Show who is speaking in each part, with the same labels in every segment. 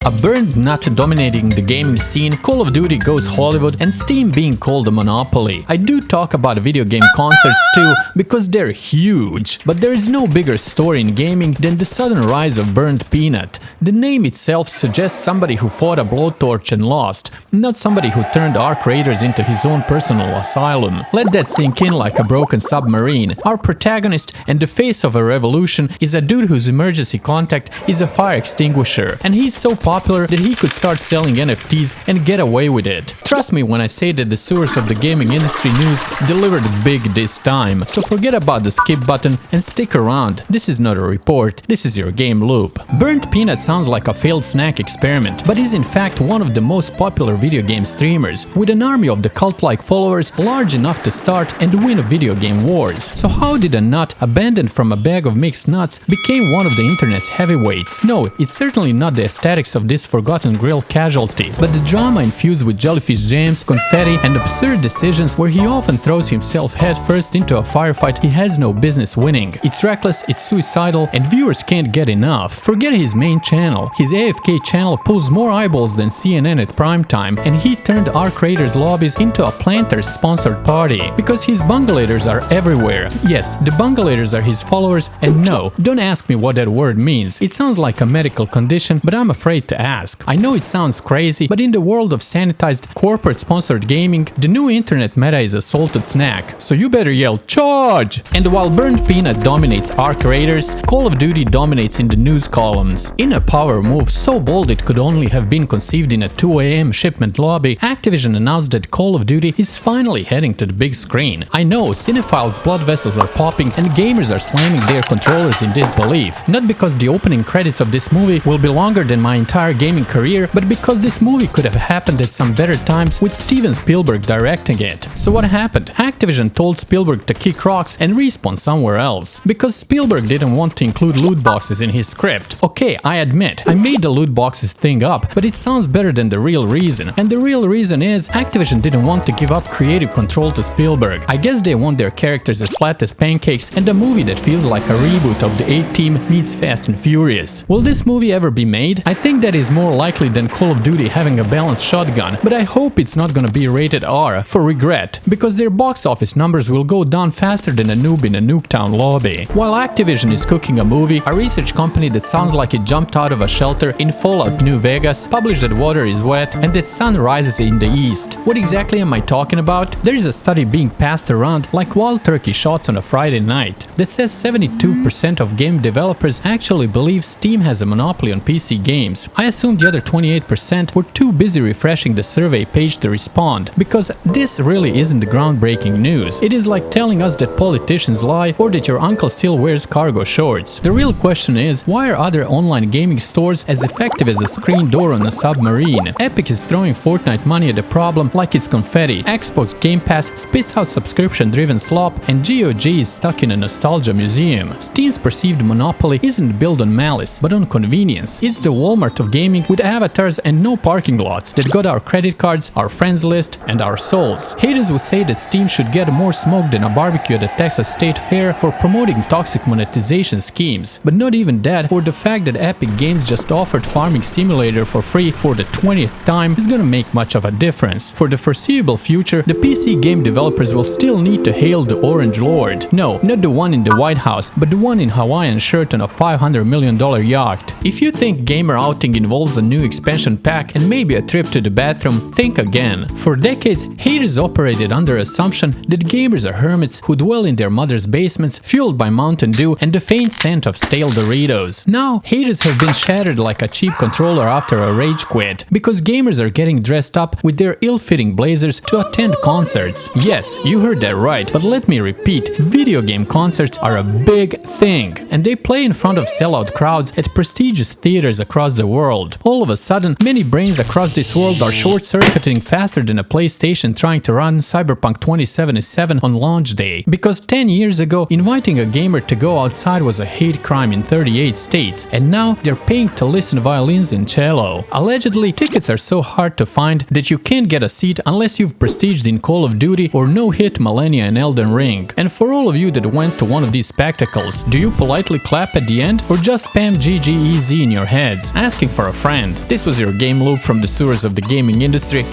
Speaker 1: A burnt nut dominating the gaming scene, Call of Duty goes Hollywood, and Steam being called a monopoly. I do talk about video game concerts too, because they're huge. But there is no bigger story in gaming than the sudden rise of BurntPeanut. The name itself suggests somebody who fought a blowtorch and lost, not somebody who turned arc raiders into his own personal asylum. Let that sink in like a broken submarine. Our protagonist and the face of a revolution is a dude whose emergency contact is a fire extinguisher, and he's so popular that he could start selling NFTs and get away with it. Trust me when I say that the source of the gaming industry news delivered big this time, so forget about the skip button and stick around. This is not a report, this is your game loop. BurntPeanut sounds like a failed snack experiment, but is in fact one of the most popular video game streamers, with an army of the cult-like followers large enough to start and win video game wars. So how did a nut abandoned from a bag of mixed nuts became one of the internet's heavyweights? No, it's certainly not the aesthetics of this forgotten grill casualty, but the drama infused with jellyfish jams, confetti, and absurd decisions where he often throws himself headfirst into a firefight he has no business winning. It's reckless, it's suicidal, and viewers can't get enough. Forget his main channel. His AFK channel pulls more eyeballs than CNN at prime time, and he turned Arc Raiders lobbies into a Planters-sponsored party, because his bungalators are everywhere. Yes, the bungalators are his followers, and no, don't ask me what that word means. It sounds like a medical condition, but I'm afraid to ask. I know it sounds crazy, but in the world of sanitized, corporate-sponsored gaming, the new internet meta is a salted snack, so you better yell CHARGE! And while BurntPeanut dominates Arc Raiders, Call of Duty dominates in the news columns. In a power move so bold it could only have been conceived in a 2 AM shipment lobby, Activision announced that Call of Duty is finally heading to the big screen. I know, cinephiles' blood vessels are popping and gamers are slamming their controllers in disbelief. Not because the opening credits of this movie will be longer than my entire gaming career, but because this movie could have happened at some better times with Steven Spielberg directing it. So what happened? Activision told Spielberg to kick rocks and respawn somewhere else. Because Spielberg didn't want to include loot boxes in his script. Okay, I admit, I made the loot boxes thing up, but it sounds better than the real reason. And the real reason is, Activision didn't want to give up creative control to Spielberg. I guess they want their characters as flat as pancakes and a movie that feels like a reboot of the A-Team meets Fast and Furious. Will this movie ever be made? I think that is more likely than Call of Duty having a balanced shotgun, but I hope it's not gonna be rated R for regret, because their box office numbers will go down faster than a noob in a Nuketown lobby. While Activision is cooking a movie, a research company that sounds like it jumped out of a shelter in Fallout New Vegas published that water is wet and that sun rises in the east. What exactly am I talking about? There is a study being passed around like wild turkey shots on a Friday night that says 72% of game developers actually believe Steam has a monopoly on PC games. I assume the other 28% were too busy refreshing the survey page to respond, because this really isn't groundbreaking news. It is like telling us that politicians lie or that your uncle still wears cargo shorts. The real question is, why are other online gaming stores as effective as a screen door on a submarine? Epic is throwing Fortnite money at the problem like it's confetti, Xbox Game Pass spits out subscription-driven slop, and GOG is stuck in a nostalgia museum. Steam's perceived monopoly isn't built on malice, but on convenience. It's the Walmart of gaming with avatars and no parking lots that got our credit cards, our friends list, and our souls. Haters would say that Steam should get more smoke than a barbecue at the Texas State Fair for promoting toxic monetization schemes. But not even that, or the fact that Epic Games just offered Farming Simulator for free for the 20th time is gonna make much of a difference. For the foreseeable future, the PC game developers will still need to hail the Orange Lord. No, not the one in the White House, but the one in Hawaiian shirt on a $500 million yacht. If you think gamer outing involves a new expansion pack and maybe a trip to the bathroom, think again. For decades, haters operated under assumption that gamers are hermits who dwell in their mother's basements, fueled by Mountain Dew and the faint scent of stale Doritos. Now, haters have been shattered like a cheap controller after a rage quit, because gamers are getting dressed up with their ill-fitting blazers to attend concerts. Yes, you heard that right, but let me repeat, video game concerts are a big thing, and they play in front of sellout crowds at prestigious theaters across the world. All of a sudden, many brains across this world are short-circuiting faster than a PlayStation trying to run Cyberpunk 2077 1977 on launch day. Because 10 years ago, inviting a gamer to go outside was a hate crime in 38 states, and now they're paying to listen to violins and cello. Allegedly, tickets are so hard to find that you can't get a seat unless you've prestiged in Call of Duty or no-hit Millennia and Elden Ring. And for all of you that went to one of these spectacles, do you politely clap at the end or just spam GGEZ in your heads, asking for a friend? This was your game loop from the sewers of the gaming industry.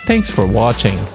Speaker 1: Thanks for watching.